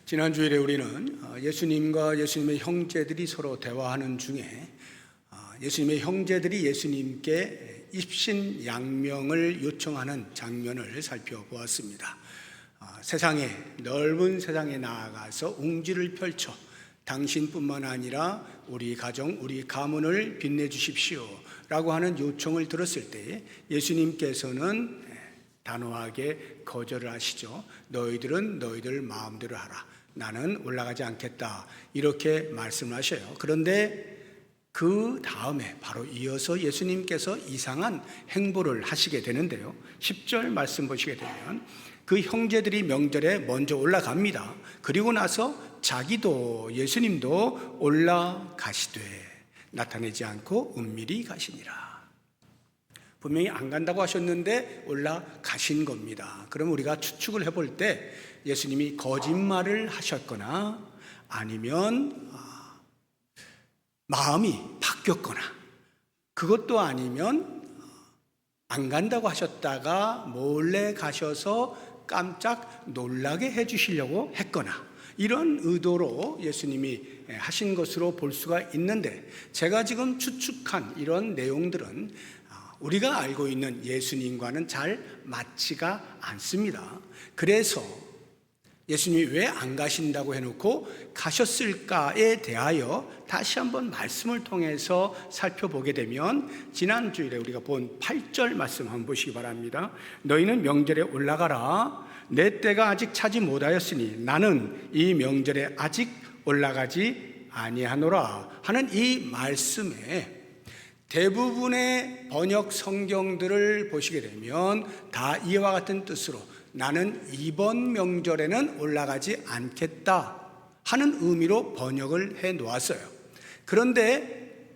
지난 주일에 우리는 예수님과 예수님의 형제들이 서로 대화하는 중에 예수님의 형제들이 예수님께 입신양명을 요청하는 장면을 살펴보았습니다. 넓은 세상에 나아가서 웅지를 펼쳐 당신뿐만 아니라 우리 가정, 우리 가문을 빛내주십시오 라고 하는 요청을 들었을 때 예수님께서는 단호하게 거절을 하시죠. 너희들은 너희들 마음대로 하라. 나는 올라가지 않겠다. 이렇게 말씀하셔요. 그런데 그 다음에 바로 이어서 예수님께서 이상한 행보를 하시게 되는데요. 10절 말씀 보시게 되면 그 형제들이 명절에 먼저 올라갑니다. 그리고 나서 자기도 예수님도 올라가시되 나타내지 않고 은밀히 가시니라. 분명히 안 간다고 하셨는데 올라가신 겁니다. 그럼 우리가 추측을 해볼 때 예수님이 거짓말을 하셨거나 아니면 마음이 바뀌었거나 그것도 아니면 안 간다고 하셨다가 몰래 가셔서 깜짝 놀라게 해주시려고 했거나 이런 의도로 예수님이 하신 것으로 볼 수가 있는데 제가 지금 추측한 이런 내용들은 우리가 알고 있는 예수님과는 잘 맞지가 않습니다. 그래서 예수님이 왜 안 가신다고 해놓고 가셨을까에 대하여 다시 한번 말씀을 통해서 살펴보게 되면 지난주일에 우리가 본 8절 말씀 한번 보시기 바랍니다. 너희는 명절에 올라가라. 내 때가 아직 차지 못하였으니 나는 이 명절에 아직 올라가지 아니하노라 하는 이 말씀에 대부분의 번역 성경들을 보시게 되면 다 이와 같은 뜻으로 나는 이번 명절에는 올라가지 않겠다 하는 의미로 번역을 해 놓았어요. 그런데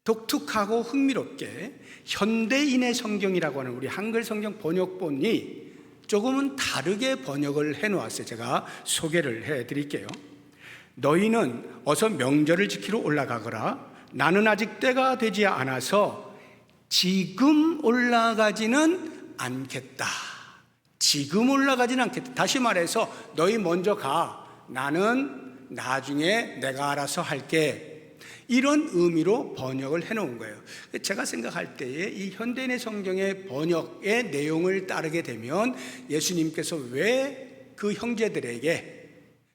독특하고 흥미롭게 현대인의 성경이라고 하는 우리 한글 성경 번역본이 조금은 다르게 번역을 해 놓았어요. 제가 소개를 해 드릴게요. 너희는 어서 명절을 지키러 올라가거라. 나는 아직 때가 되지 않아서 지금 올라가지는 않겠다. 지금 올라가지는 않겠다. 다시 말해서 너희 먼저 가. 나는 나중에 내가 알아서 할게. 이런 의미로 번역을 해놓은 거예요. 제가 생각할 때에 이 현대인의 성경의 번역의 내용을 따르게 되면 예수님께서 왜 그 형제들에게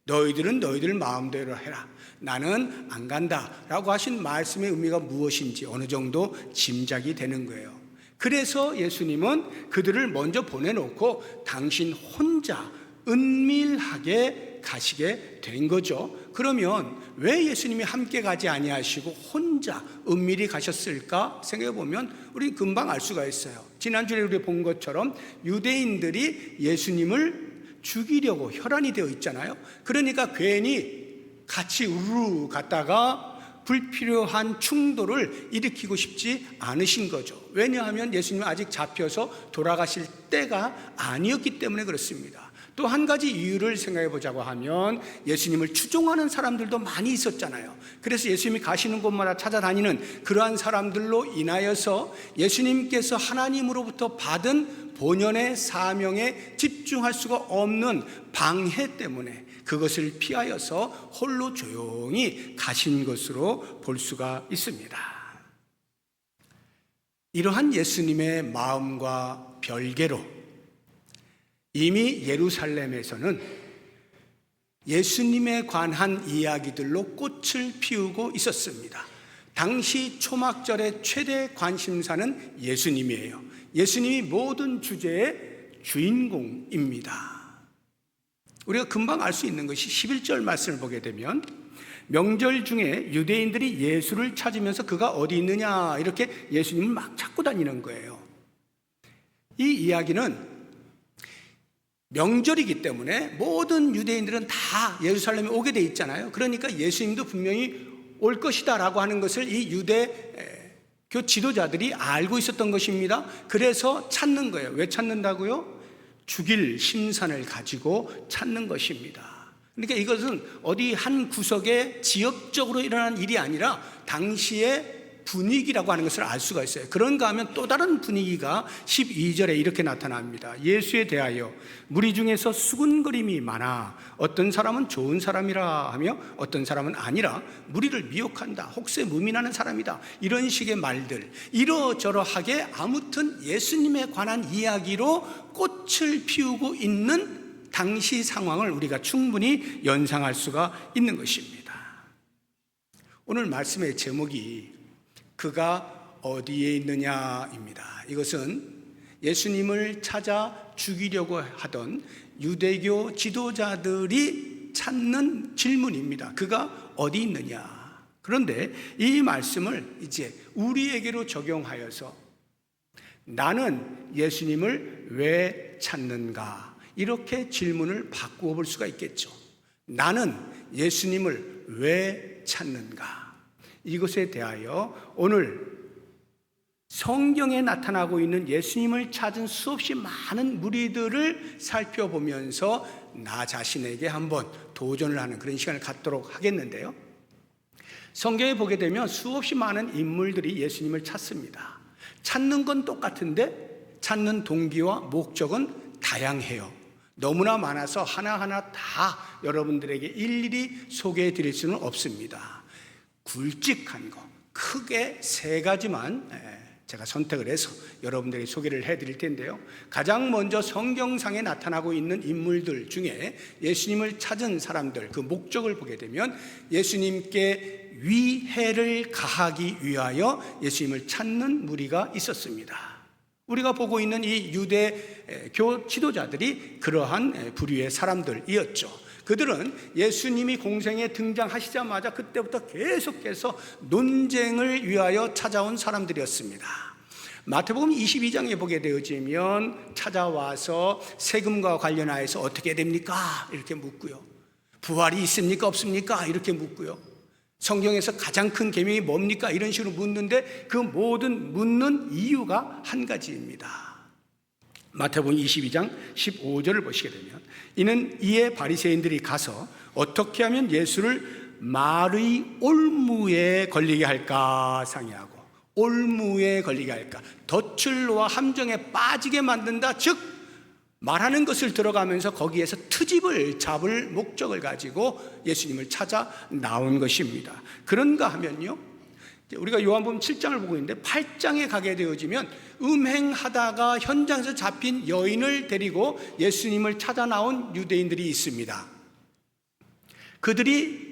너희들은 너희들 마음대로 해라. 나는 안 간다 라고 하신 말씀의 의미가 무엇인지 어느 정도 짐작이 되는 거예요. 그래서 예수님은 그들을 먼저 보내놓고 당신 혼자 은밀하게 가시게 된 거죠. 그러면 왜 예수님이 함께 가지 아니하시고 혼자 은밀히 가셨을까 생각해 보면 우리 금방 알 수가 있어요. 지난주에 우리 본 것처럼 유대인들이 예수님을 죽이려고 혈안이 되어 있잖아요. 그러니까 괜히 같이 우르르 갔다가 불필요한 충돌을 일으키고 싶지 않으신 거죠. 왜냐하면 예수님은 아직 잡혀서 돌아가실 때가 아니었기 때문에 그렇습니다. 또 한 가지 이유를 생각해 보자고 하면 예수님을 추종하는 사람들도 많이 있었잖아요. 그래서 예수님이 가시는 곳마다 찾아다니는 그러한 사람들로 인하여서 예수님께서 하나님으로부터 받은 본연의 사명에 집중할 수가 없는 방해 때문에 그것을 피하여서 홀로 조용히 가신 것으로 볼 수가 있습니다. 이러한 예수님의 마음과 별개로 이미 예루살렘에서는 예수님에 관한 이야기들로 꽃을 피우고 있었습니다. 당시 초막절의 최대 관심사는 예수님이에요. 예수님이 모든 주제의 주인공입니다. 우리가 금방 알 수 있는 것이 11절 말씀을 보게 되면 명절 중에 유대인들이 예수를 찾으면서 그가 어디 있느냐 이렇게 예수님을 막 찾고 다니는 거예요. 이 이야기는 명절이기 때문에 모든 유대인들은 다 예루살렘에 오게 돼 있잖아요. 그러니까 예수님도 분명히 올 것이다 라고 하는 것을 이 유대교 지도자들이 알고 있었던 것입니다. 그래서 찾는 거예요. 왜 찾는다고요? 죽일 심산을 가지고 찾는 것입니다. 그러니까 이것은 어디 한 구석에 지역적으로 일어난 일이 아니라 당시에 분위기라고 하는 것을 알 수가 있어요. 그런가 하면 또 다른 분위기가 12절에 이렇게 나타납니다. 예수에 대하여 무리 중에서 수군거림이 많아 어떤 사람은 좋은 사람이라 하며 어떤 사람은 아니라 무리를 미혹한다, 혹세 무민하는 사람이다, 이런 식의 말들, 이러저러하게 아무튼 예수님에 관한 이야기로 꽃을 피우고 있는 당시 상황을 우리가 충분히 연상할 수가 있는 것입니다. 오늘 말씀의 제목이 그가 어디에 있느냐입니다. 이것은 예수님을 찾아 죽이려고 하던 유대교 지도자들이 찾는 질문입니다. 그가 어디 있느냐. 그런데 이 말씀을 이제 우리에게로 적용하여서 나는 예수님을 왜 찾는가? 이렇게 질문을 바꾸어 볼 수가 있겠죠. 나는 예수님을 왜 찾는가? 이것에 대하여 오늘 성경에 나타나고 있는 예수님을 찾은 수없이 많은 무리들을 살펴보면서 나 자신에게 한번 도전을 하는 그런 시간을 갖도록 하겠는데요. 성경에 보게 되면 수없이 많은 인물들이 예수님을 찾습니다. 찾는 건 똑같은데 찾는 동기와 목적은 다양해요. 너무나 많아서 하나하나 다 여러분들에게 일일이 소개해 드릴 수는 없습니다. 굵직한 거, 크게 세 가지만 제가 선택을 해서 여러분들에게 소개를 해드릴 텐데요. 가장 먼저 성경상에 나타나고 있는 인물들 중에 예수님을 찾은 사람들, 그 목적을 보게 되면 예수님께 위해를 가하기 위하여 예수님을 찾는 무리가 있었습니다. 우리가 보고 있는 이 유대교 지도자들이 그러한 부류의 사람들이었죠. 그들은 예수님이 공생에 등장하시자마자 그때부터 계속해서 논쟁을 위하여 찾아온 사람들이었습니다. 마태복음 22장에 보게 되어지면 찾아와서 세금과 관련하여서 어떻게 됩니까? 이렇게 묻고요. 부활이 있습니까? 없습니까? 이렇게 묻고요. 성경에서 가장 큰 계명이 뭡니까? 이런 식으로 묻는데 그 모든 묻는 이유가 한 가지입니다. 마태복음 22장 15절을 보시게 되면 이에 바리새인들이 가서 어떻게 하면 예수를 말의 올무에 걸리게 할까 상의하고, 올무에 걸리게 할까, 덫을놓아 함정에 빠지게 만든다, 즉 말하는 것을 들어가면서 거기에서 트집을 잡을 목적을 가지고 예수님을 찾아 나온 것입니다. 그런가 하면요, 우리가 요한복음 7장을 보고 있는데 8장에 가게 되어지면 음행하다가 현장에서 잡힌 여인을 데리고 예수님을 찾아 나온 유대인들이 있습니다. 그들이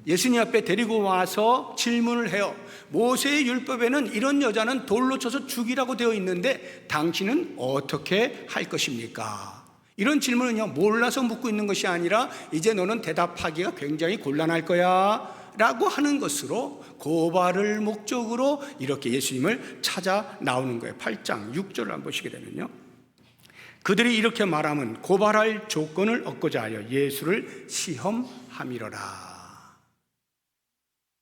예수님 앞에 데리고 와서 질문을 해요. 모세의 율법에는 이런 여자는 돌로 쳐서 죽이라고 되어 있는데 당신은 어떻게 할 것입니까? 이런 질문은요, 몰라서 묻고 있는 것이 아니라 이제 너는 대답하기가 굉장히 곤란할 거야 라고 하는 것으로 고발을 목적으로 이렇게 예수님을 찾아 나오는 거예요. 8장 6절을 한번 보시게 되면요, 그들이 이렇게 말하면 고발할 조건을 얻고자 하여 예수를 시험함이로라.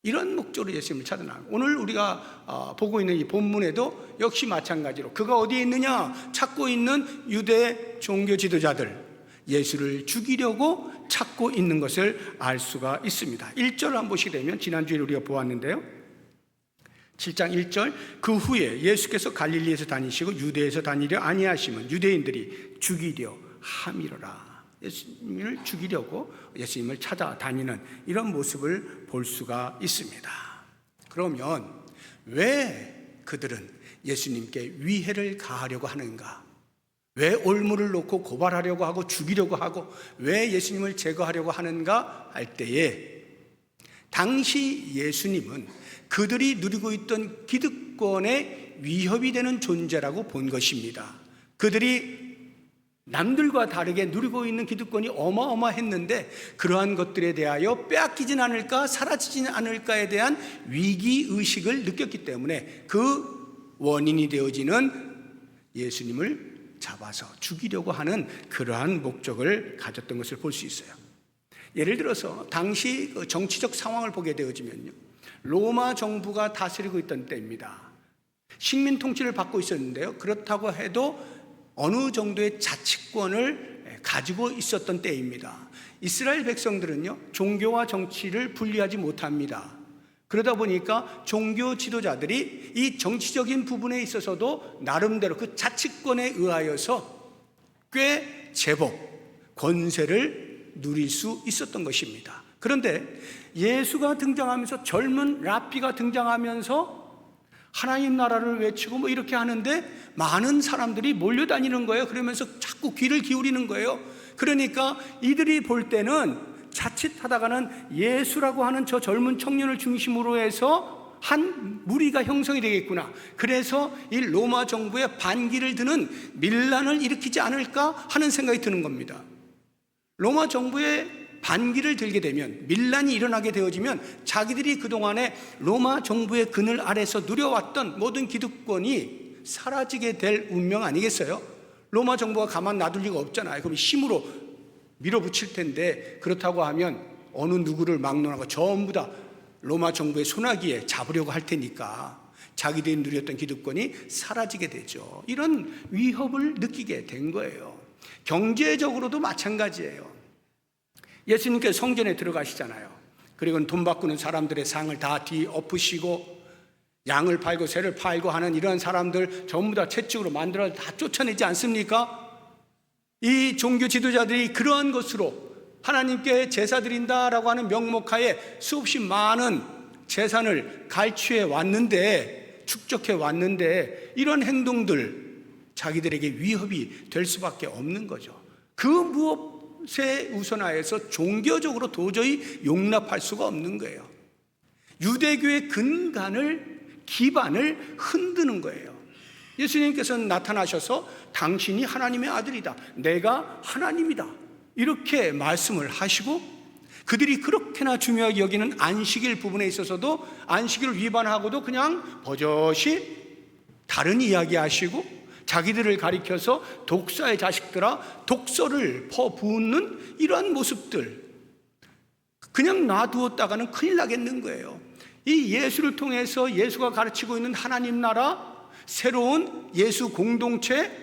이런 목적으로 예수님을 찾아 나와요. 오늘 우리가 보고 있는 이 본문에도 역시 마찬가지로 그가 어디에 있느냐 찾고 있는 유대 종교 지도자들, 예수를 죽이려고 찾고 있는 것을 알 수가 있습니다. 1절을 한번 보시게 되면 지난주에 우리가 보았는데요, 7장 1절, 그 후에 예수께서 갈릴리에서 다니시고 유대에서 다니려 아니하시면 유대인들이 죽이려 함이로라. 예수님을 죽이려고 예수님을 찾아다니는 이런 모습을 볼 수가 있습니다. 그러면 왜 그들은 예수님께 위해를 가하려고 하는가? 왜 올무를 놓고 고발하려고 하고 죽이려고 하고 왜 예수님을 제거하려고 하는가 할 때에, 당시 예수님은 그들이 누리고 있던 기득권의 위협이 되는 존재라고 본 것입니다. 그들이 남들과 다르게 누리고 있는 기득권이 어마어마했는데 그러한 것들에 대하여 빼앗기진 않을까, 사라지진 않을까에 대한 위기의식을 느꼈기 때문에 그 원인이 되어지는 예수님을 잡아서 죽이려고 하는 그러한 목적을 가졌던 것을 볼 수 있어요. 예를 들어서 당시 정치적 상황을 보게 되어지면요, 로마 정부가 다스리고 있던 때입니다. 식민 통치를 받고 있었는데요, 그렇다고 해도 어느 정도의 자치권을 가지고 있었던 때입니다. 이스라엘 백성들은요, 종교와 정치를 분리하지 못합니다. 그러다 보니까 종교 지도자들이 이 정치적인 부분에 있어서도 나름대로 그 자치권에 의하여서 꽤 제법 권세를 누릴 수 있었던 것입니다. 그런데 예수가 등장하면서, 젊은 랍비가 등장하면서 하나님 나라를 외치고 뭐 이렇게 하는데 많은 사람들이 몰려다니는 거예요. 그러면서 자꾸 귀를 기울이는 거예요. 그러니까 이들이 볼 때는 자칫하다가는 예수라고 하는 저 젊은 청년을 중심으로 해서 한 무리가 형성이 되겠구나. 그래서 이 로마 정부의 반기를 드는 밀란을 일으키지 않을까 하는 생각이 드는 겁니다. 로마 정부의 반기를 들게 되면, 밀란이 일어나게 되어지면 자기들이 그동안에 로마 정부의 그늘 아래서 누려왔던 모든 기득권이 사라지게 될 운명 아니겠어요? 로마 정부가 가만 놔둘 리가 없잖아요. 그럼 힘으로 밀어붙일 텐데, 그렇다고 하면 어느 누구를 막론하고 전부 다 로마 정부의 소나기에 잡으려고 할 테니까 자기들이 누렸던 기득권이 사라지게 되죠. 이런 위협을 느끼게 된 거예요. 경제적으로도 마찬가지예요. 예수님께서 성전에 들어가시잖아요. 그리고 돈 바꾸는 사람들의 상을 다 뒤엎으시고 양을 팔고 새를 팔고 하는 이런 사람들 전부 다 채찍으로 만들어 다 쫓아내지 않습니까? 이 종교 지도자들이 그러한 것으로 하나님께 제사 드린다라고 하는 명목하에 수없이 많은 재산을 갈취해 왔는데, 축적해 왔는데, 이런 행동들 자기들에게 위협이 될 수밖에 없는 거죠. 그 무엇에 우선하여서 종교적으로 도저히 용납할 수가 없는 거예요. 유대교의 기반을 흔드는 거예요. 예수님께서는 나타나셔서 당신이 하나님의 아들이다, 내가 하나님이다, 이렇게 말씀을 하시고, 그들이 그렇게나 중요하게 여기는 안식일 부분에 있어서도 안식일을 위반하고도 그냥 버젓이 다른 이야기 하시고, 자기들을 가리켜서 독사의 자식들아 독서를 퍼붓는 이러한 모습들, 그냥 놔두었다가는 큰일 나겠는 거예요. 이 예수를 통해서 예수가 가르치고 있는 하나님 나라, 새로운 예수 공동체,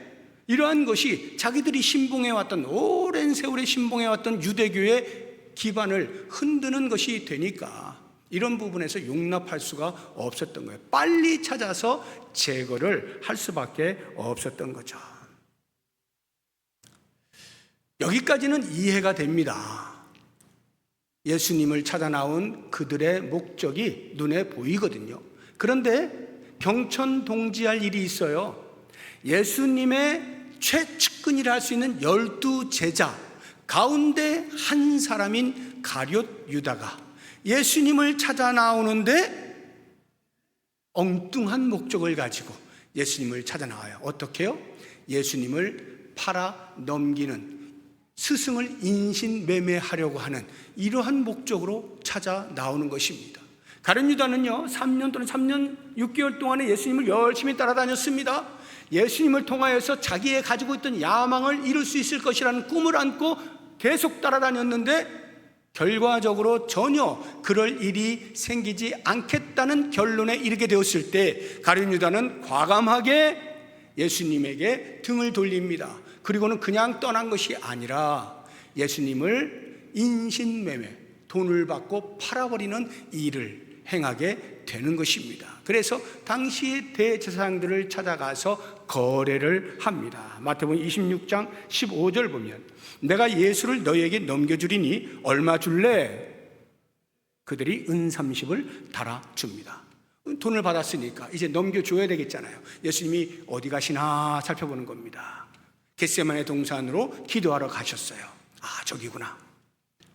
이러한 것이 자기들이 신봉해왔던, 오랜 세월에 신봉해왔던 유대교의 기반을 흔드는 것이 되니까 이런 부분에서 용납할 수가 없었던 거예요. 빨리 찾아서 제거를 할 수밖에 없었던 거죠. 여기까지는 이해가 됩니다. 예수님을 찾아 나온 그들의 목적이 눈에 보이거든요. 그런데 경천동지할 일이 있어요. 예수님의 최측근이라 할 수 있는 12제자 가운데 한 사람인 가룟 유다가 예수님을 찾아 나오는데 엉뚱한 목적을 가지고 예수님을 찾아 나와요. 어떻게요? 예수님을 팔아 넘기는, 스승을 인신매매하려고 하는 이러한 목적으로 찾아 나오는 것입니다. 가룟 유다는요, 3년 또는 3년 6개월 동안에 예수님을 열심히 따라다녔습니다. 예수님을 통하여서 자기의 가지고 있던 야망을 이룰 수 있을 것이라는 꿈을 안고 계속 따라다녔는데 결과적으로 전혀 그럴 일이 생기지 않겠다는 결론에 이르게 되었을 때 가룟 유다는 과감하게 예수님에게 등을 돌립니다. 그리고는 그냥 떠난 것이 아니라 예수님을 인신매매, 돈을 받고 팔아버리는 일을 행하게 되는 것입니다. 그래서 당시 대제사장들을 찾아가서 거래를 합니다. 마태복음 26장 15절 보면 내가 예수를 너희에게 넘겨주리니 얼마 줄래? 그들이 은 30을 달아줍니다. 돈을 받았으니까 이제 넘겨줘야 되겠잖아요. 예수님이 어디 가시나 살펴보는 겁니다. 겟세마네 동산으로 기도하러 가셨어요. 아, 저기구나.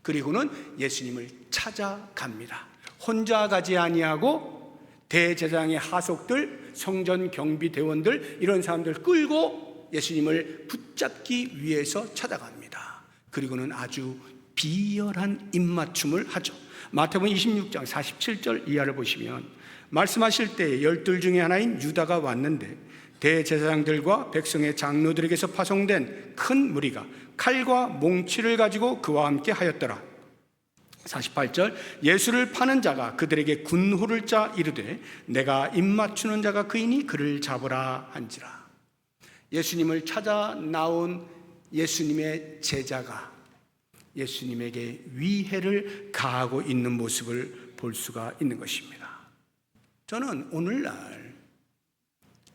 그리고는 예수님을 찾아갑니다. 혼자 가지 아니하고 대제사장의 하속들, 성전 경비 대원들, 이런 사람들 끌고 예수님을 붙잡기 위해서 찾아갑니다. 그리고는 아주 비열한 입맞춤을 하죠. 마태복음 26장 47절 이하를 보시면 말씀하실 때 12 중에 하나인 유다가 왔는데 대제사장들과 백성의 장로들에게서 파송된 큰 무리가 칼과 몽치를 가지고 그와 함께 하였더라. 48절 예수를 파는 자가 그들에게 군호를 짜 이르되 내가 입맞추는 자가 그이니 그를 잡으라 한지라. 예수님을 찾아 나온 예수님의 제자가 예수님에게 위해를 가하고 있는 모습을 볼 수가 있는 것입니다. 저는 오늘날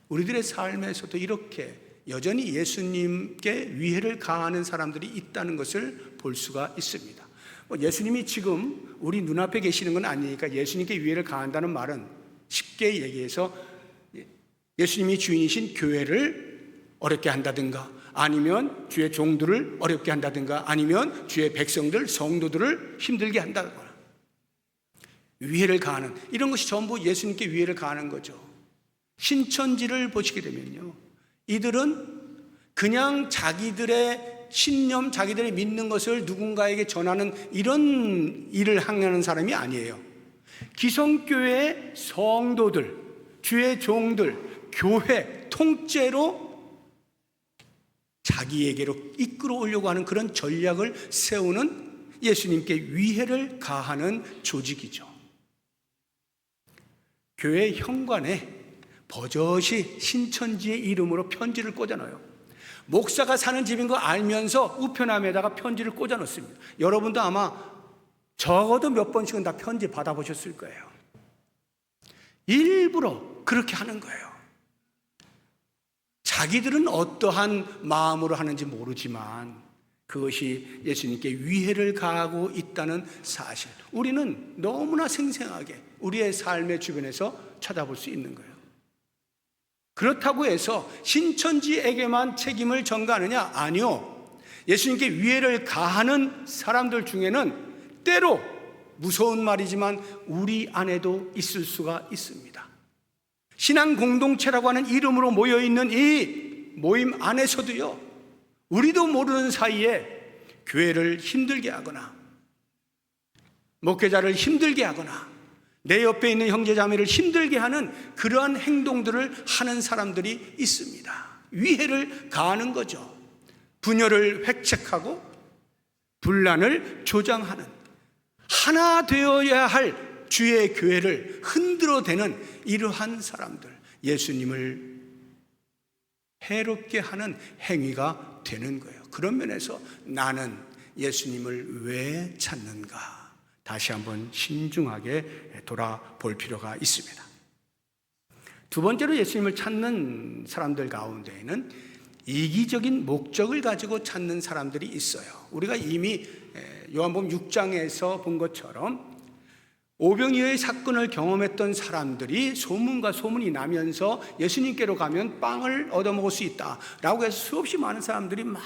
우리들의 삶에서도 이렇게 여전히 예수님께 위해를 가하는 사람들이 있다는 것을 볼 수가 있습니다. 예수님이 지금 우리 눈앞에 계시는 건 아니니까 예수님께 위해를 가한다는 말은 쉽게 얘기해서 예수님이 주인이신 교회를 어렵게 한다든가, 아니면 주의 종들을 어렵게 한다든가, 아니면 주의 백성들, 성도들을 힘들게 한다든가, 위해를 가하는, 이런 것이 전부 예수님께 위해를 가하는 거죠. 신천지를 보시게 되면요, 이들은 그냥 자기들의 신념, 자기들이 믿는 것을 누군가에게 전하는 이런 일을 하는 사람이 아니에요. 기성교회의 성도들, 주의 종들, 교회 통째로 자기에게로 이끌어오려고 하는 그런 전략을 세우는 예수님께 위해를 가하는 조직이죠. 교회 현관에 버젓이 신천지의 이름으로 편지를 꽂아넣어요. 목사가 사는 집인 거 알면서 우편함에다가 편지를 꽂아넣습니다. 여러분도 아마 적어도 몇 번씩은 다 편지 받아보셨을 거예요. 일부러 그렇게 하는 거예요. 자기들은 어떠한 마음으로 하는지 모르지만 그것이 예수님께 위해를 가하고 있다는 사실, 우리는 너무나 생생하게 우리의 삶의 주변에서 찾아볼 수 있는 거예요. 그렇다고 해서 신천지에게만 책임을 전가하느냐? 아니요. 예수님께 위해를 가하는 사람들 중에는 때로 무서운 말이지만 우리 안에도 있을 수가 있습니다. 신앙 공동체라고 하는 이름으로 모여있는 이 모임 안에서도요, 우리도 모르는 사이에 교회를 힘들게 하거나 목회자를 힘들게 하거나 내 옆에 있는 형제자매를 힘들게 하는 그러한 행동들을 하는 사람들이 있습니다. 위해를 가하는 거죠. 분열을 획책하고 분란을 조장하는, 하나 되어야 할 주의 교회를 흔들어대는 이러한 사람들, 예수님을 해롭게 하는 행위가 되는 거예요. 그런 면에서 나는 예수님을 왜 찾는가? 다시 한번 신중하게 돌아볼 필요가 있습니다. 두 번째로 예수님을 찾는 사람들 가운데에는 이기적인 목적을 가지고 찾는 사람들이 있어요. 우리가 이미 요한복음 6장에서 본 것처럼 오병이어의 사건을 경험했던 사람들이 소문과 소문이 나면서 예수님께로 가면 빵을 얻어먹을 수 있다라고 해서 수없이 많은 사람들이 막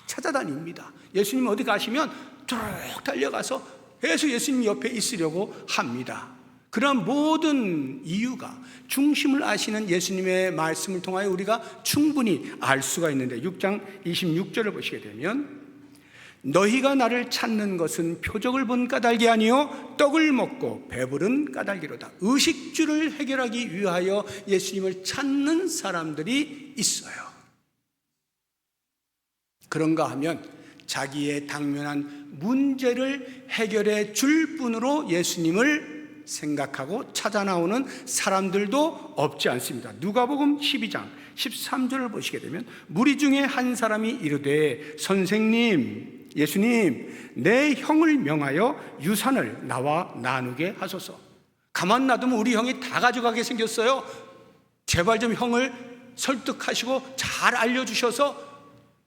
찾아다닙니다. 예수님 어디 가시면 쭉 달려가서 계속 예수님 옆에 있으려고 합니다. 그런 모든 이유가 중심을 아시는 예수님의 말씀을 통하여 우리가 충분히 알 수가 있는데, 6장 26절을 보시게 되면 너희가 나를 찾는 것은 표적을 본 까닭이 아니요 떡을 먹고 배부른 까닭이로다. 의식주를 해결하기 위하여 예수님을 찾는 사람들이 있어요. 그런가 하면 자기의 당면한 문제를 해결해 줄 뿐으로 예수님을 생각하고 찾아 나오는 사람들도 없지 않습니다. 누가복음 12장 13절을 보시게 되면 무리 중에 한 사람이 이르되 선생님, 예수님, 내 형을 명하여 유산을 나와 나누게 하소서. 가만 놔두면 우리 형이 다 가져가게 생겼어요. 제발 좀 형을 설득하시고 잘 알려주셔서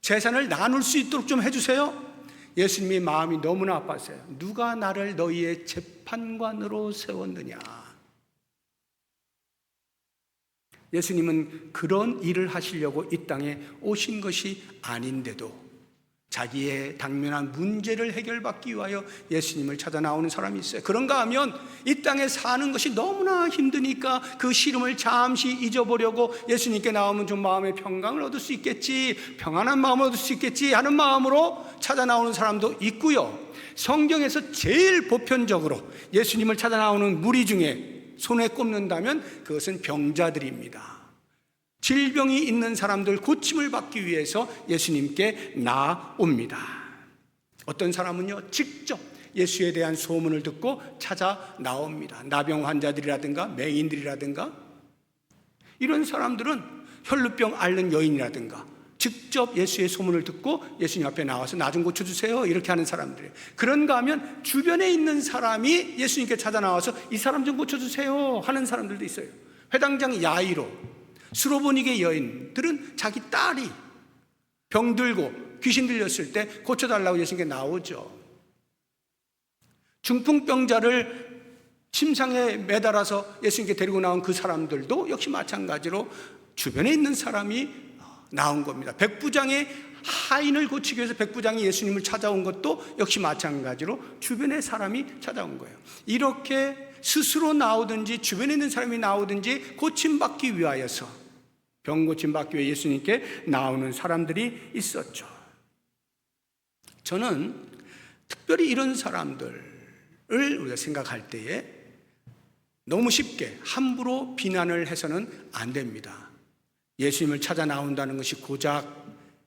재산을 나눌 수 있도록 좀 해주세요. 예수님의 마음이 너무나 아팠어요. 누가 나를 너희의 재판관으로 세웠느냐? 예수님은 그런 일을 하시려고 이 땅에 오신 것이 아닌데도 자기의 당면한 문제를 해결받기 위하여 예수님을 찾아 나오는 사람이 있어요. 그런가 하면 이 땅에 사는 것이 너무나 힘드니까 그 시름을 잠시 잊어보려고 예수님께 나오면 좀 마음의 평강을 얻을 수 있겠지, 평안한 마음을 얻을 수 있겠지 하는 마음으로 찾아 나오는 사람도 있고요. 성경에서 제일 보편적으로 예수님을 찾아 나오는 무리 중에 손에 꼽는다면 그것은 병자들입니다. 질병이 있는 사람들 고침을 받기 위해서 예수님께 나옵니다. 어떤 사람은요, 직접 예수에 대한 소문을 듣고 찾아 나옵니다. 나병 환자들이라든가 맹인들이라든가 이런 사람들은 혈루병 앓는 여인이라든가 직접 예수의 소문을 듣고 예수님 앞에 나와서 나 좀 고쳐주세요 이렇게 하는 사람들이에요. 그런가 하면 주변에 있는 사람이 예수님께 찾아 나와서 이 사람 좀 고쳐주세요 하는 사람들도 있어요. 회당장 야이로, 수로보니게 여인들은 자기 딸이 병들고 귀신 들렸을 때 고쳐달라고 예수님께 나오죠. 중풍병자를 침상에 매달아서 예수님께 데리고 나온 그 사람들도 역시 마찬가지로 주변에 있는 사람이 나온 겁니다. 백부장의 하인을 고치기 위해서 백부장이 예수님을 찾아온 것도 역시 마찬가지로 주변의 사람이 찾아온 거예요. 이렇게 스스로 나오든지 주변에 있는 사람이 나오든지 고침받기 위하여서, 병 고침받기 위해 예수님께 나오는 사람들이 있었죠. 저는 특별히 이런 사람들을 우리가 생각할 때에 너무 쉽게 함부로 비난을 해서는 안 됩니다. 예수님을 찾아 나온다는 것이 고작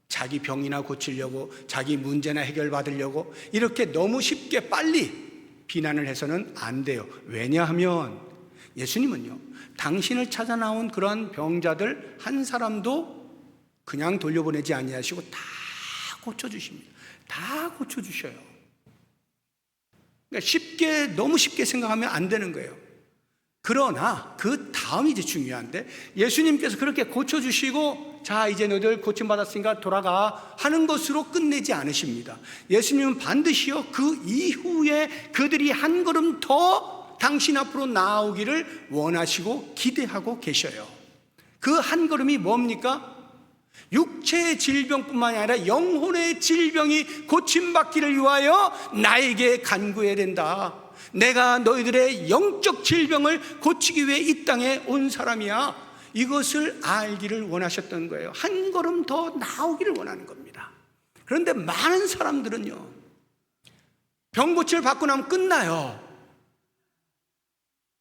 자기 병이나 고치려고, 자기 문제나 해결받으려고 이렇게 너무 쉽게 빨리 비난을 해서는 안 돼요. 왜냐하면 예수님은요, 당신을 찾아 나온 그러한 병자들 한 사람도 그냥 돌려보내지 아니하시고 다 고쳐주십니다. 다 고쳐주셔요. 그러니까 너무 쉽게 생각하면 안 되는 거예요. 그러나 그 다음이 이제 중요한데, 예수님께서 그렇게 고쳐주시고 자 이제 너희들 고침받았으니까 돌아가 하는 것으로 끝내지 않으십니다. 예수님은 반드시요 그 이후에 그들이 한 걸음 더 당신 앞으로 나오기를 원하시고 기대하고 계셔요. 그 한 걸음이 뭡니까? 육체의 질병뿐만이 아니라 영혼의 질병이 고침받기를 위하여 나에게 간구해야 된다. 내가 너희들의 영적 질병을 고치기 위해 이 땅에 온 사람이야. 이것을 알기를 원하셨던 거예요. 한 걸음 더 나오기를 원하는 겁니다. 그런데 많은 사람들은요, 병 고침을 받고 나면 끝나요.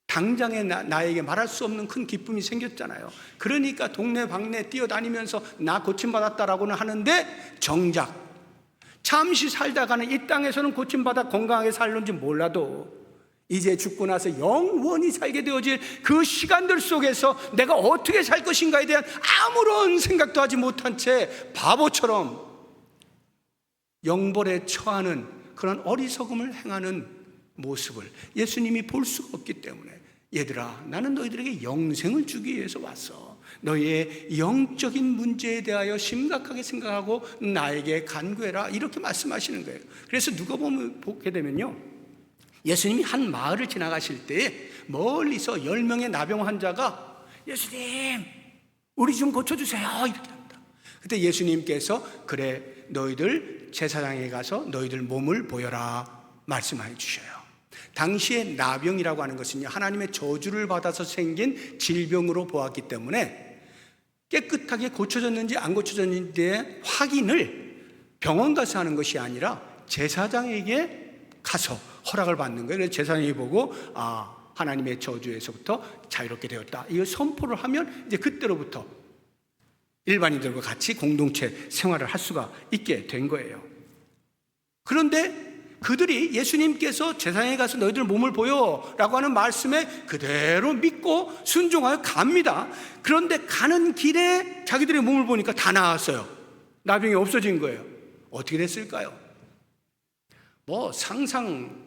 당장에 나에게 말할 수 없는 큰 기쁨이 생겼잖아요. 그러니까 동네 방네 뛰어다니면서 나 고침받았다라고는 하는데, 정작 잠시 살다가는 이 땅에서는 고침받아 건강하게 살는지 몰라도 이제 죽고 나서 영원히 살게 되어질 그 시간들 속에서 내가 어떻게 살 것인가에 대한 아무런 생각도 하지 못한 채 바보처럼 영벌에 처하는 그런 어리석음을 행하는 모습을 예수님이 볼 수가 없기 때문에, 얘들아, 나는 너희들에게 영생을 주기 위해서 왔어. 너희의 영적인 문제에 대하여 심각하게 생각하고 나에게 간구해라, 이렇게 말씀하시는 거예요. 그래서 누가복음 보게 되면요, 예수님이 한 마을을 지나가실 때 멀리서 10명의 나병 환자가 예수님 우리 좀 고쳐주세요 이렇게 합니다. 그때 예수님께서 그래 너희들 제사장에 가서 너희들 몸을 보여라 말씀해 주셔요. 당시에 나병이라고 하는 것은요, 하나님의 저주를 받아서 생긴 질병으로 보았기 때문에 깨끗하게 고쳐졌는지 안 고쳐졌는지의 확인을 병원 가서 하는 것이 아니라 제사장에게 가서 허락을 받는 거예요. 그래서 제사장이 보고 하나님의 저주에서부터 자유롭게 되었다, 이걸 선포를 하면 이제 그때로부터 일반인들과 같이 공동체 생활을 할 수가 있게 된 거예요. 그런데 그들이 예수님께서 제사장에 가서 너희들 몸을 보여라고 하는 말씀에 그대로 믿고 순종하여 갑니다. 그런데 가는 길에 자기들의 몸을 보니까 다 나았어요. 나병이 없어진 거예요. 어떻게 됐을까요? 상상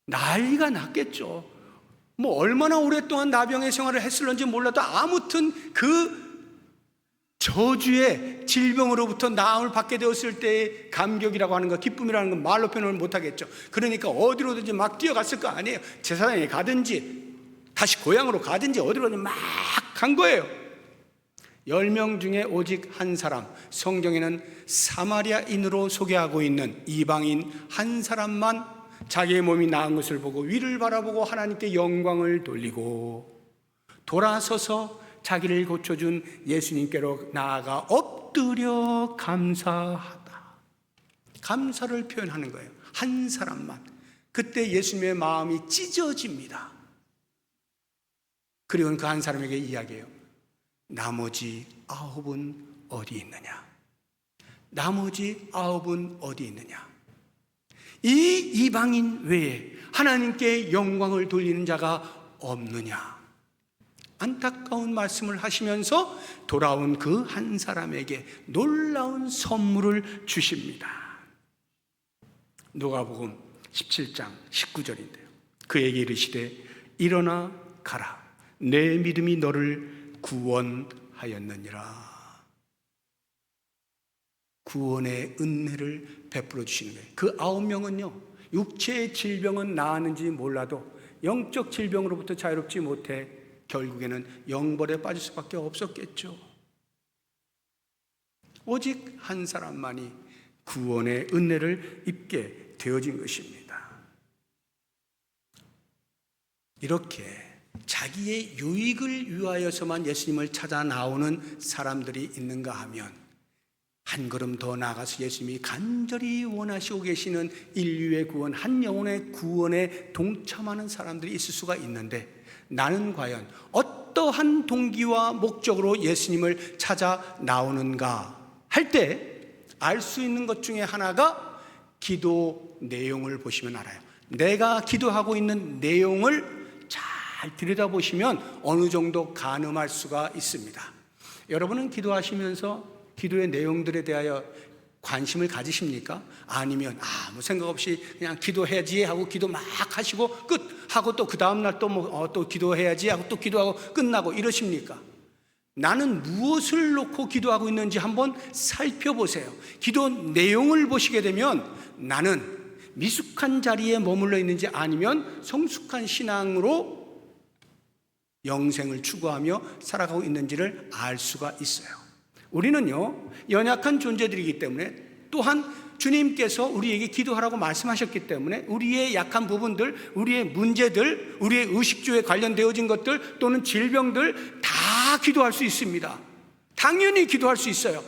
난리가 났겠죠. 얼마나 오랫동안 나병의 생활을 했을런지 몰라도 아무튼 그 저주의 질병으로부터 나음을 받게 되었을 때의 감격이라고 하는 것, 기쁨이라는 건 말로 표현을 못하겠죠. 그러니까 어디로든지 막 뛰어갔을 거 아니에요. 제사장에 가든지 다시 고향으로 가든지 어디로든지 막 간 거예요. 10명 중에 오직 한 사람, 성경에는 사마리아인으로 소개하고 있는 이방인 한 사람만 자기의 몸이 나은 것을 보고 위를 바라보고 하나님께 영광을 돌리고 돌아서서 자기를 고쳐준 예수님께로 나아가 엎드려 감사하다, 감사를 표현하는 거예요. 한 사람만. 그때 예수님의 마음이 찢어집니다. 그리고는 그 한 사람에게 이야기해요. 나머지 9은 어디 있느냐? 나머지 9은 어디 있느냐? 이 이방인 외에 하나님께 영광을 돌리는 자가 없느냐? 안타까운 말씀을 하시면서 돌아온 그 한 사람에게 놀라운 선물을 주십니다. 누가복음 17장 19절인데요. 그에게 이르시되 일어나 가라. 내 믿음이 너를 구원하였느니라. 구원의 은혜를 베풀어 주시는 거예요. 그 9명은요, 육체의 질병은 나았는지 몰라도 영적 질병으로부터 자유롭지 못해 결국에는 영벌에 빠질 수밖에 없었겠죠. 오직 한 사람만이 구원의 은혜를 입게 되어진 것입니다. 이렇게 자기의 유익을 위하여서만 예수님을 찾아 나오는 사람들이 있는가 하면 한 걸음 더 나아가서 예수님이 간절히 원하시고 계시는 인류의 구원, 한 영혼의 구원에 동참하는 사람들이 있을 수가 있는데, 나는 과연 어떠한 동기와 목적으로 예수님을 찾아 나오는가 할 때 알 수 있는 것 중에 하나가 기도 내용을 보시면 알아요. 내가 기도하고 있는 내용을 잘 들여다보시면 어느 정도 가늠할 수가 있습니다. 여러분은 기도하시면서 기도의 내용들에 대하여 관심을 가지십니까? 아니면 아무 생각 없이 그냥 기도해야지 하고 기도 막 하시고 끝하고 또 그 다음날 또 기도해야지 하고 또 기도하고 끝나고 이러십니까? 나는 무엇을 놓고 기도하고 있는지 한번 살펴보세요. 기도 내용을 보시게 되면 나는 미숙한 자리에 머물러 있는지 아니면 성숙한 신앙으로 영생을 추구하며 살아가고 있는지를 알 수가 있어요. 우리는요, 연약한 존재들이기 때문에, 또한 주님께서 우리에게 기도하라고 말씀하셨기 때문에 우리의 약한 부분들, 우리의 문제들, 우리의 의식주에 관련되어진 것들 또는 질병들 다 기도할 수 있습니다. 당연히 기도할 수 있어요.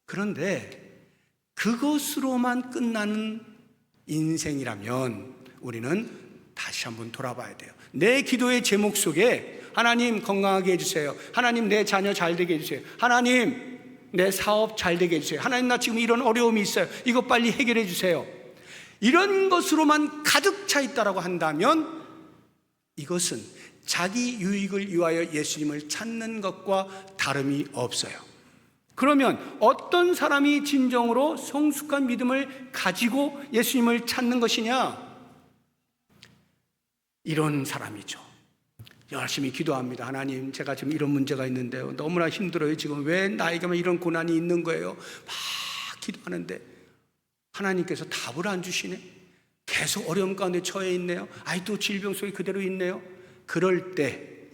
그런데 그것으로만 끝나는 인생이라면 우리는 다시 한번 돌아봐야 돼요. 내 기도의 제목 속에 하나님 건강하게 해주세요, 하나님 내 자녀 잘 되게 해주세요, 하나님 내 사업 잘 되게 해주세요, 하나님 나 지금 이런 어려움이 있어요, 이거 빨리 해결해 주세요, 이런 것으로만 가득 차 있다라고 한다면 이것은 자기 유익을 위하여 예수님을 찾는 것과 다름이 없어요. 그러면 어떤 사람이 진정으로 성숙한 믿음을 가지고 예수님을 찾는 것이냐? 이런 사람이죠. 열심히 기도합니다. 하나님, 제가 지금 이런 문제가 있는데요, 너무나 힘들어요. 지금 왜 나에게만 이런 고난이 있는 거예요? 막 기도하는데 하나님께서 답을 안 주시네. 계속 어려움 가운데 처해 있네요. 또 질병 속에 그대로 있네요. 그럴 때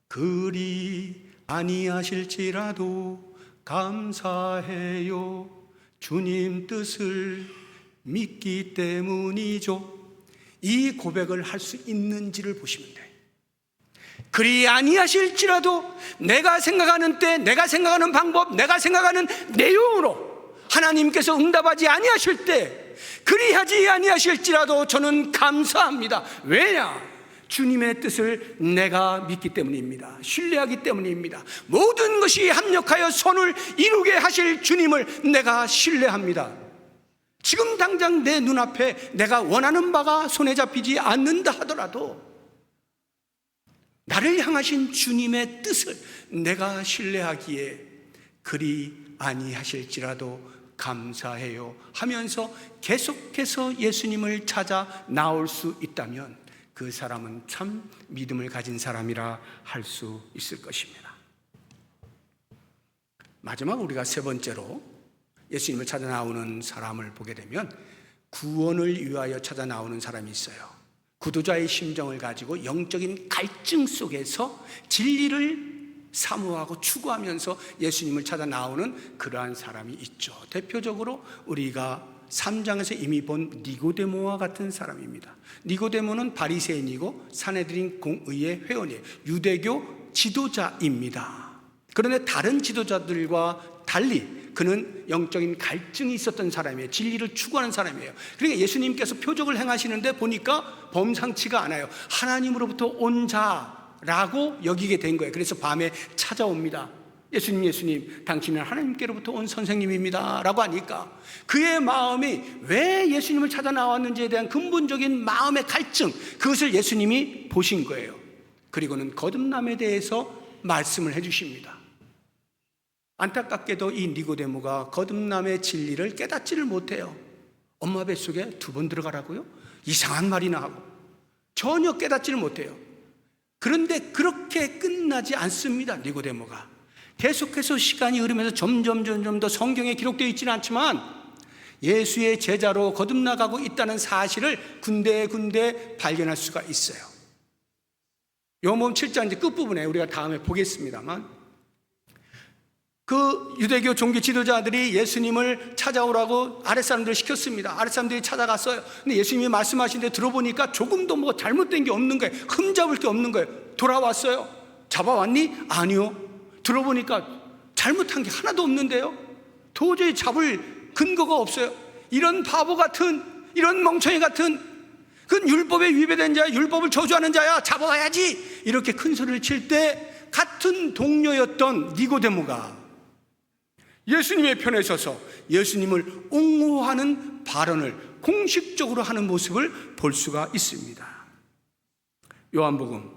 그리 아니하실지라도 감사해요. 주님 뜻을 믿기 때문이죠. 이 고백을 할 수 있는지를 보시면 돼요. 그리 아니하실지라도 내가 생각하는 때, 내가 생각하는 방법, 내가 생각하는 내용으로 하나님께서 응답하지 아니하실 때, 그리하지 아니하실지라도 저는 감사합니다. 왜냐? 주님의 뜻을 내가 믿기 때문입니다. 신뢰하기 때문입니다. 모든 것이 합력하여 선을 이루게 하실 주님을 내가 신뢰합니다. 지금 당장 내 눈앞에 내가 원하는 바가 손에 잡히지 않는다 하더라도 나를 향하신 주님의 뜻을 내가 신뢰하기에 그리 아니하실지라도 감사해요 하면서 계속해서 예수님을 찾아 나올 수 있다면 그 사람은 참 믿음을 가진 사람이라 할 수 있을 것입니다. 마지막 우리가 세 번째로 예수님을 찾아 나오는 사람을 보게 되면 구원을 위하여 찾아 나오는 사람이 있어요. 구도자의 심정을 가지고 영적인 갈증 속에서 진리를 사모하고 추구하면서 예수님을 찾아 나오는 그러한 사람이 있죠. 대표적으로 우리가 3장에서 이미 본 니고데모와 같은 사람입니다. 니고데모는 바리새인이고 사내들인 공의의 회원이에요. 유대교 지도자입니다. 그런데 다른 지도자들과 달리 그는 영적인 갈증이 있었던 사람이에요. 진리를 추구하는 사람이에요. 그러니까 예수님께서 표적을 행하시는데 보니까 범상치가 않아요. 하나님으로부터 온 자라고 여기게 된 거예요. 그래서 밤에 찾아옵니다. 예수님, 당신은 하나님께로부터 온 선생님입니다 라고 하니까 그의 마음이 왜 예수님을 찾아 나왔는지에 대한 근본적인 마음의 갈증, 그것을 예수님이 보신 거예요. 그리고는 거듭남에 대해서 말씀을 해주십니다. 안타깝게도 이 니고데모가 거듭남의 진리를 깨닫지를 못해요. 엄마 뱃속에 2번 들어가라고요? 이상한 말이나 하고 전혀 깨닫지를 못해요. 그런데 그렇게 끝나지 않습니다. 니고데모가 계속해서 시간이 흐르면서 점점 더 성경에 기록되어 있지는 않지만 예수의 제자로 거듭나가고 있다는 사실을 군데군데 발견할 수가 있어요. 요한복음 7장 이제 끝부분에 우리가 다음에 보겠습니다만, 그 유대교 종교 지도자들이 예수님을 찾아오라고 아랫사람들을 시켰습니다. 아랫사람들이 찾아갔어요. 근데 예수님이 말씀하신 데 들어보니까 조금도 뭐 잘못된 게 없는 거예요. 흠잡을 게 없는 거예요. 돌아왔어요. 잡아왔니? 아니요. 들어보니까 잘못한 게 하나도 없는데요. 도저히 잡을 근거가 없어요. 이런 바보 같은, 이런 멍청이 같은, 그건 율법에 위배된 자야, 율법을 저주하는 자야, 잡아와야지, 이렇게 큰 소리를 칠 때 같은 동료였던 니고데모가 예수님의 편에 서서 예수님을 옹호하는 발언을 공식적으로 하는 모습을 볼 수가 있습니다. 요한복음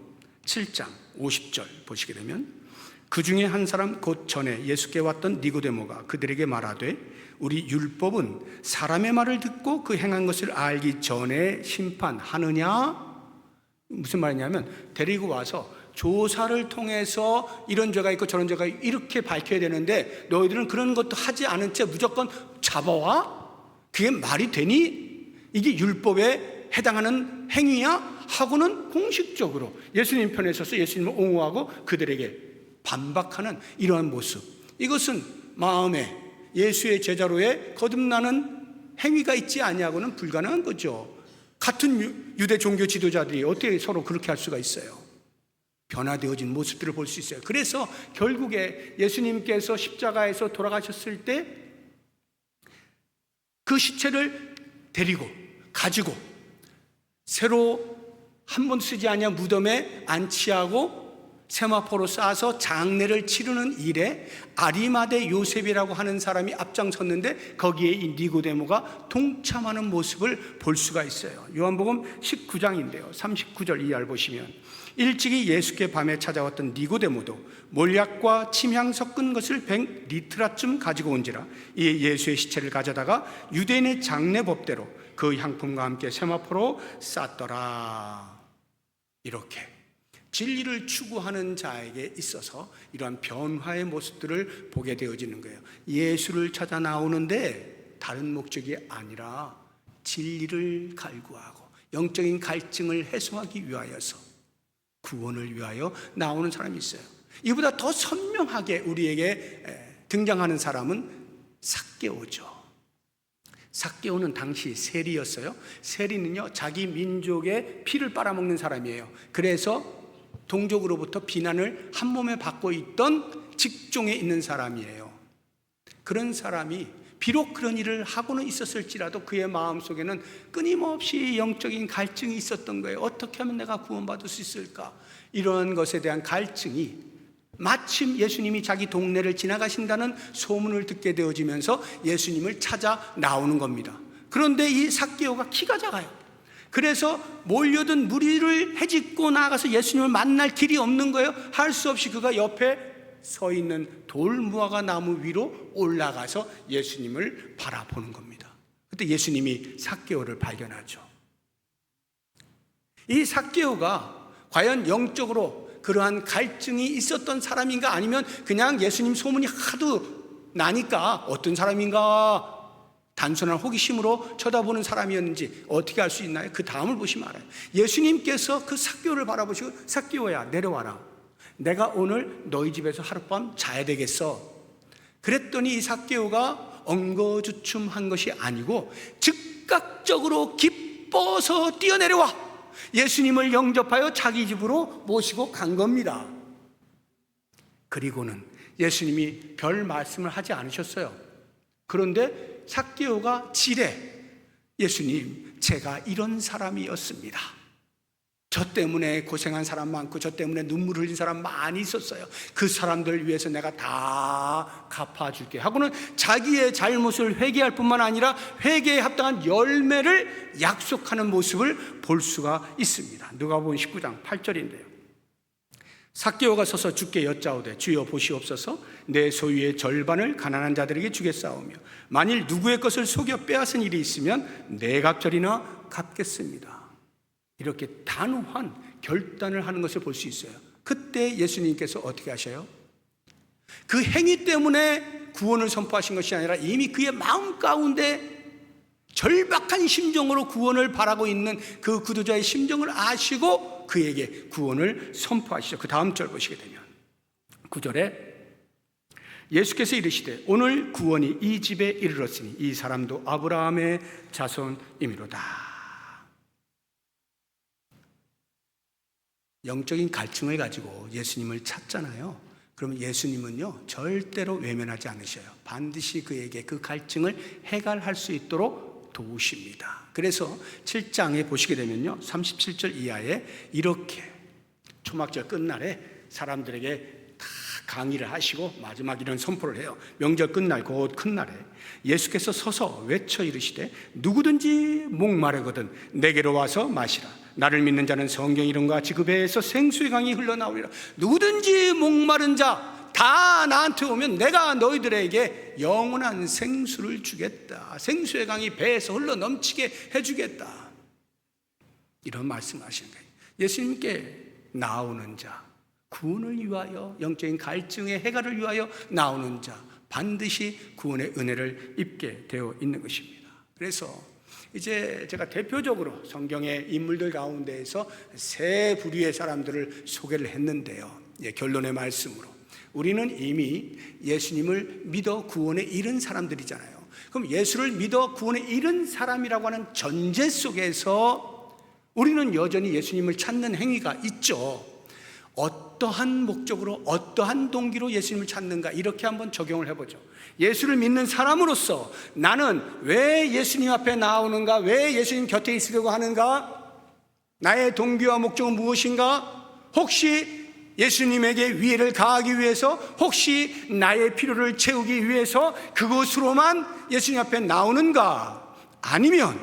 7장 50절 보시게 되면, 그 중에 한 사람 곧 전에 예수께 왔던 니고데모가 그들에게 말하되 우리 율법은 사람의 말을 듣고 그 행한 것을 알기 전에 심판하느냐? 무슨 말이냐면, 데리고 와서 조사를 통해서 이런 죄가 있고 저런 죄가 있고 이렇게 밝혀야 되는데 너희들은 그런 것도 하지 않은 채 무조건 잡아와? 그게 말이 되니? 이게 율법에 해당하는 행위야? 하고는 공식적으로 예수님 편에 서서 예수님을 옹호하고 그들에게 반박하는 이러한 모습, 이것은 마음에 예수의 제자로의 거듭나는 행위가 있지 아니하고는 불가능한 거죠. 같은 유대 종교 지도자들이 어떻게 서로 그렇게 할 수가 있어요? 변화되어진 모습들을 볼 수 있어요. 그래서 결국에 예수님께서 십자가에서 돌아가셨을 때 그 시체를 데리고 가지고 새로 한 번 쓰지 아니한 무덤에 안치하고 세마포로 싸서 장례를 치르는 일에 아리마대 요셉이라고 하는 사람이 앞장섰는데 거기에 이 니고데모가 동참하는 모습을 볼 수가 있어요. 요한복음 19장인데요 39절 이하를 보시면, 일찍이 예수께 밤에 찾아왔던 니고데모도 몰약과 침향 섞은 것을 100리트라쯤 가지고 온지라 이 예수의 시체를 가져다가 유대인의 장례법대로 그 향품과 함께 세마포로 쌌더라. 이렇게 진리를 추구하는 자에게 있어서 이러한 변화의 모습들을 보게 되어지는 거예요. 예수를 찾아 나오는데 다른 목적이 아니라 진리를 갈구하고 영적인 갈증을 해소하기 위하여서, 구원을 위하여 나오는 사람이 있어요. 이보다 더 선명하게 우리에게 등장하는 사람은 삭개오죠. 삭개오는 당시 세리였어요. 세리는요, 자기 민족의 피를 빨아먹는 사람이에요. 그래서 동족으로부터 비난을 한 몸에 받고 있던 직종에 있는 사람이에요. 그런 사람이 비록 그런 일을 하고는 있었을지라도 그의 마음속에는 끊임없이 영적인 갈증이 있었던 거예요. 어떻게 하면 내가 구원받을 수 있을까? 이런 것에 대한 갈증이 마침 예수님이 자기 동네를 지나가신다는 소문을 듣게 되어지면서 예수님을 찾아 나오는 겁니다. 그런데 이 삭개오가 키가 작아요. 그래서 몰려든 무리를 헤집고 나가서 예수님을 만날 길이 없는 거예요. 할 수 없이 그가 옆에 서 있는 돌무화과 나무 위로 올라가서 예수님을 바라보는 겁니다. 그때 예수님이 삭개오를 발견하죠. 이 삭개오가 과연 영적으로 그러한 갈증이 있었던 사람인가, 아니면 그냥 예수님 소문이 하도 나니까 어떤 사람인가 단순한 호기심으로 쳐다보는 사람이었는지 어떻게 알 수 있나요? 그 다음을 보시면 알아요. 예수님께서 그 삭개오를 바라보시고, 삭개오야 내려와라, 내가 오늘 너희 집에서 하룻밤 자야 되겠어. 그랬더니 이 삭개오가 엉거주춤한 것이 아니고 즉각적으로 기뻐서 뛰어내려와 예수님을 영접하여 자기 집으로 모시고 간 겁니다. 그리고는 예수님이 별 말씀을 하지 않으셨어요. 그런데 삭개오가 지레, 예수님, 제가 이런 사람이었습니다. 저 때문에 고생한 사람 많고 저 때문에 눈물 흘린 사람 많이 있었어요. 그 사람들 위해서 내가 다 갚아줄게 하고는 자기의 잘못을 회개할 뿐만 아니라 회개에 합당한 열매를 약속하는 모습을 볼 수가 있습니다. 누가복음 19장 8절인데요 삭개오가 서서 주께 여짜오되 주여 보시옵소서 내 소유의 절반을 가난한 자들에게 주겠사오며 만일 누구의 것을 속여 빼앗은 일이 있으면 네 갑절이나 갚겠습니다. 이렇게 단호한 결단을 하는 것을 볼 수 있어요. 그때 예수님께서 어떻게 하셔요? 그 행위 때문에 구원을 선포하신 것이 아니라 이미 그의 마음 가운데 절박한 심정으로 구원을 바라고 있는 그 구도자의 심정을 아시고 그에게 구원을 선포하시죠. 그 다음 절 보시게 되면 9절에 예수께서 이르시되 오늘 구원이 이 집에 이르렀으니 이 사람도 아브라함의 자손이미로다. 영적인 갈증을 가지고 예수님을 찾잖아요. 그러면 예수님은요 절대로 외면하지 않으셔요. 반드시 그에게 그 갈증을 해결할 수 있도록 도우십니다. 그래서 7장에 보시게 되면요 37절 이하에 이렇게 초막절 끝날에 사람들에게 다 강의를 하시고 마지막 이런 선포를 해요. 명절 끝날 곧 큰 날에 예수께서 서서 외쳐 이르시되 누구든지 목마르거든 내게로 와서 마시라. 나를 믿는 자는 성경 이름과 같이 그 배에서 생수의 강이 흘러나오리라. 누구든지 목마른 자 다 나한테 오면 내가 너희들에게 영원한 생수를 주겠다. 생수의 강이 배에서 흘러넘치게 해주겠다. 이런 말씀하시는 거예요. 예수님께 나오는 자, 구원을 위하여 영적인 갈증의 해결을 위하여 나오는 자 반드시 구원의 은혜를 입게 되어 있는 것입니다. 그래서 이제 제가 대표적으로 성경의 인물들 가운데에서 세 부류의 사람들을 소개를 했는데요. 결론의 말씀으로 우리는 이미 예수님을 믿어 구원에 이른 사람들이잖아요. 그럼 예수를 믿어 구원에 이른 사람이라고 하는 전제 속에서 우리는 여전히 예수님을 찾는 행위가 있죠. 어떠한 목적으로 어떠한 동기로 예수님을 찾는가 이렇게 한번 적용을 해보죠. 예수를 믿는 사람으로서 나는 왜 예수님 앞에 나오는가, 왜 예수님 곁에 있으려고 하는가, 나의 동기와 목적은 무엇인가, 혹시 예수님에게 위해를 가하기 위해서, 혹시 나의 필요를 채우기 위해서 그것으로만 예수님 앞에 나오는가, 아니면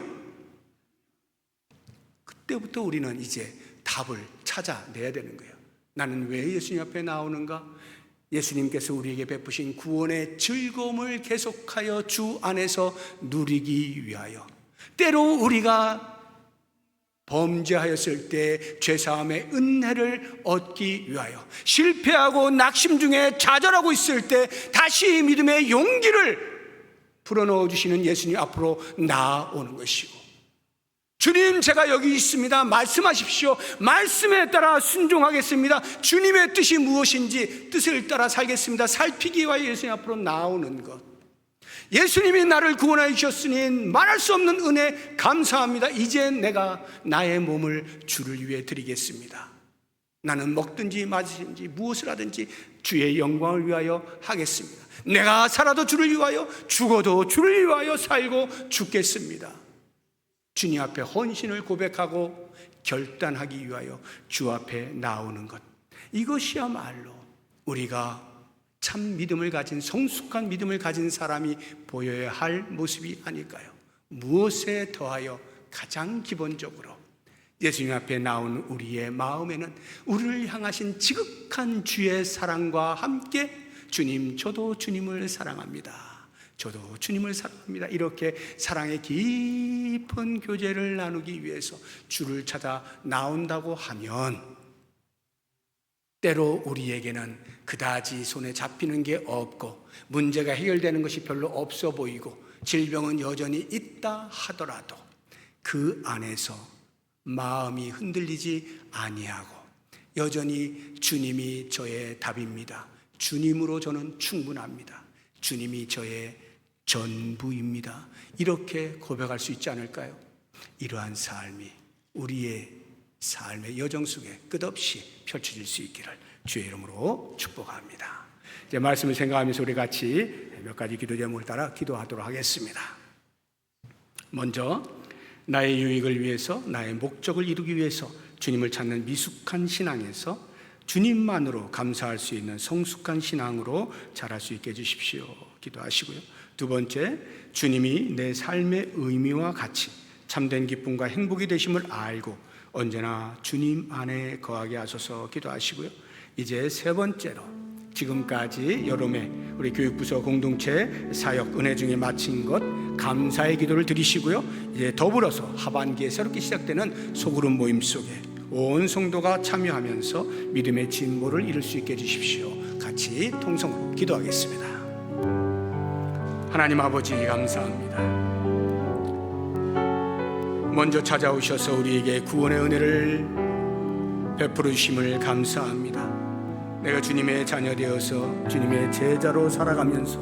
그때부터 우리는 이제 답을 찾아내야 되는 거예요. 나는 왜 예수님 앞에 나오는가? 예수님께서 우리에게 베푸신 구원의 즐거움을 계속하여 주 안에서 누리기 위하여, 때로 우리가 범죄하였을 때 죄사함의 은혜를 얻기 위하여, 실패하고 낙심 중에 좌절하고 있을 때 다시 믿음의 용기를 불어넣어 주시는 예수님 앞으로 나아오는 것이고, 주님 제가 여기 있습니다, 말씀하십시오, 말씀에 따라 순종하겠습니다, 주님의 뜻이 무엇인지 뜻을 따라 살겠습니다, 살피기 위하여 예수님 앞으로 나오는 것. 예수님이 나를 구원하여 주셨으니 말할 수 없는 은혜 감사합니다. 이제 내가 나의 몸을 주를 위해 드리겠습니다. 나는 먹든지 마시든지 무엇을 하든지 주의 영광을 위하여 하겠습니다. 내가 살아도 주를 위하여, 죽어도 주를 위하여 살고 죽겠습니다. 주님 앞에 헌신을 고백하고 결단하기 위하여 주 앞에 나오는 것, 이것이야말로 우리가 참 믿음을 가진, 성숙한 믿음을 가진 사람이 보여야 할 모습이 아닐까요? 무엇에 더하여 가장 기본적으로 예수님 앞에 나온 우리의 마음에는 우리를 향하신 지극한 주의 사랑과 함께 주님, 저도 주님을 사랑합니다, 저도 주님을 사랑합니다, 이렇게 사랑의 깊은 교제를 나누기 위해서 주를 찾아 나온다고 하면, 때로 우리에게는 그다지 손에 잡히는 게 없고 문제가 해결되는 것이 별로 없어 보이고 질병은 여전히 있다 하더라도 그 안에서 마음이 흔들리지 아니하고 여전히 주님이 저의 답입니다, 주님으로 저는 충분합니다, 주님이 저의 전부입니다, 이렇게 고백할 수 있지 않을까요? 이러한 삶이 우리의 삶의 여정 속에 끝없이 펼쳐질 수 있기를 주의 이름으로 축복합니다. 이제 말씀을 생각하면서 우리 같이 몇 가지 기도 제목을 따라 기도하도록 하겠습니다. 먼저 나의 유익을 위해서, 나의 목적을 이루기 위해서 주님을 찾는 미숙한 신앙에서 주님만으로 감사할 수 있는 성숙한 신앙으로 자랄 수 있게 해주십시오. 기도하시고요. 두 번째, 주님이 내 삶의 의미와 가치, 참된 기쁨과 행복이 되심을 알고 언제나 주님 안에 거하게 하소서. 기도하시고요. 이제 세 번째로, 지금까지 여름에 우리 교육부서 공동체 사역 은혜 중에 마친 것 감사의 기도를 드리시고요, 이제 더불어서 하반기에 새롭게 시작되는 소그룹 모임 속에 온 성도가 참여하면서 믿음의 진보를 이룰 수 있게 해주십시오. 같이 통성으로 기도하겠습니다. 하나님 아버지, 감사합니다. 먼저 찾아오셔서 우리에게 구원의 은혜를 베풀어 주심을 감사합니다. 내가 주님의 자녀 되어서 주님의 제자로 살아가면서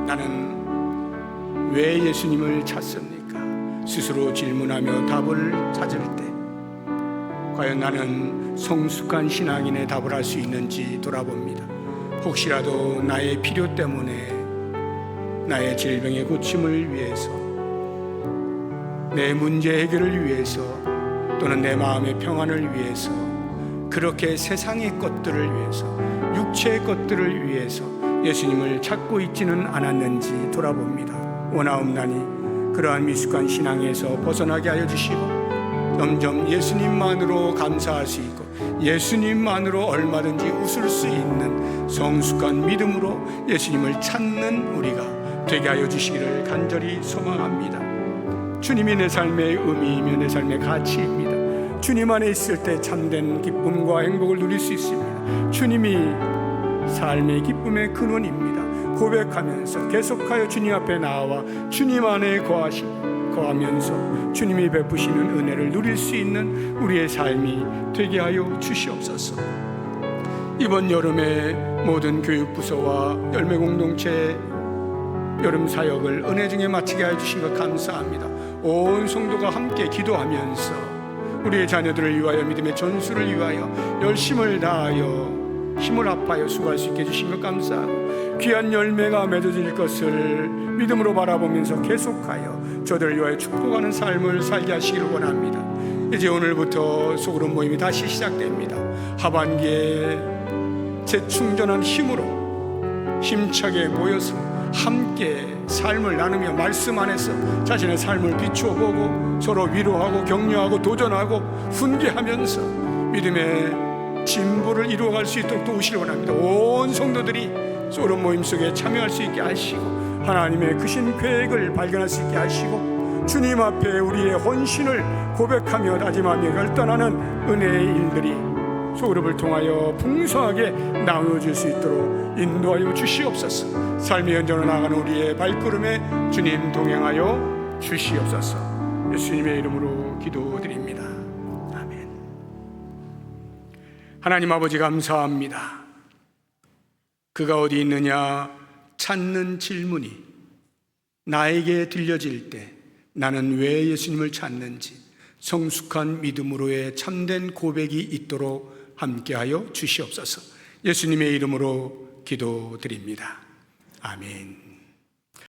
나는 왜 예수님을 찾습니까? 스스로 질문하며 답을 찾을 때 과연 나는 성숙한 신앙인의 답을 할 수 있는지 돌아봅니다. 혹시라도 나의 필요 때문에, 나의 질병의 고침을 위해서, 내 문제 해결을 위해서, 또는 내 마음의 평안을 위해서, 그렇게 세상의 것들을 위해서, 육체의 것들을 위해서 예수님을 찾고 있지는 않았는지 돌아봅니다. 원하옵나니 그러한 미숙한 신앙에서 벗어나게 하여 주시고, 점점 예수님만으로 감사할 수 있고 예수님만으로 얼마든지 웃을 수 있는 성숙한 믿음으로 예수님을 찾는 우리가 되게 하여 주시기를 간절히 소망합니다. 주님이 내 삶의 의미이며 내 삶의 가치입니다. 주님 안에 있을 때 참된 기쁨과 행복을 누릴 수 있습니다. 주님이 삶의 기쁨의 근원입니다. 고백하면서 계속하여 주님 앞에 나와 주님 안에 거하면서 주님이 베푸시는 은혜를 누릴 수 있는 우리의 삶이 되게 하여 주시옵소서. 이번 여름에 모든 교육부서와 열매공동체 여름 사역을 은혜 중에 마치게 해주신 것 감사합니다. 온 성도가 함께 기도하면서 우리의 자녀들을 위하여, 믿음의 전수를 위하여 열심을 다하여 힘을 합하여 수고할 수 있게 해주신 것 감사하고, 귀한 열매가 맺어질 것을 믿음으로 바라보면서 계속하여 저들을 위하여 축복하는 삶을 살게 하시기를 원합니다. 이제 오늘부터 소그룹 모임이 다시 시작됩니다. 하반기에 재충전한 힘으로 힘차게 모여서 함께 삶을 나누며 말씀 안에서 자신의 삶을 비추어 보고 서로 위로하고 격려하고 도전하고 훈계하면서 믿음의 진보를 이루어갈 수 있도록 도우시길 원합니다. 온 성도들이 소그룹 모임 속에 참여할 수 있게 하시고 하나님의 크신 계획을 발견할 수 있게 하시고 주님 앞에 우리의 헌신을 고백하며 다짐하며 결단하는 은혜의 일들이 소그룹을 통하여 풍성하게 나누어질 수 있도록 인도하여 주시옵소서. 삶의 현장으로 나가는 우리의 발걸음에 주님 동행하여 주시옵소서. 예수님의 이름으로 기도드립니다. 아멘. 하나님 아버지, 감사합니다. 그가 어디 있느냐 찾는 질문이 나에게 들려질 때 나는 왜 예수님을 찾는지 성숙한 믿음으로의 참된 고백이 있도록 함께하여 주시옵소서. 예수님의 이름으로 기도드립니다. 아멘.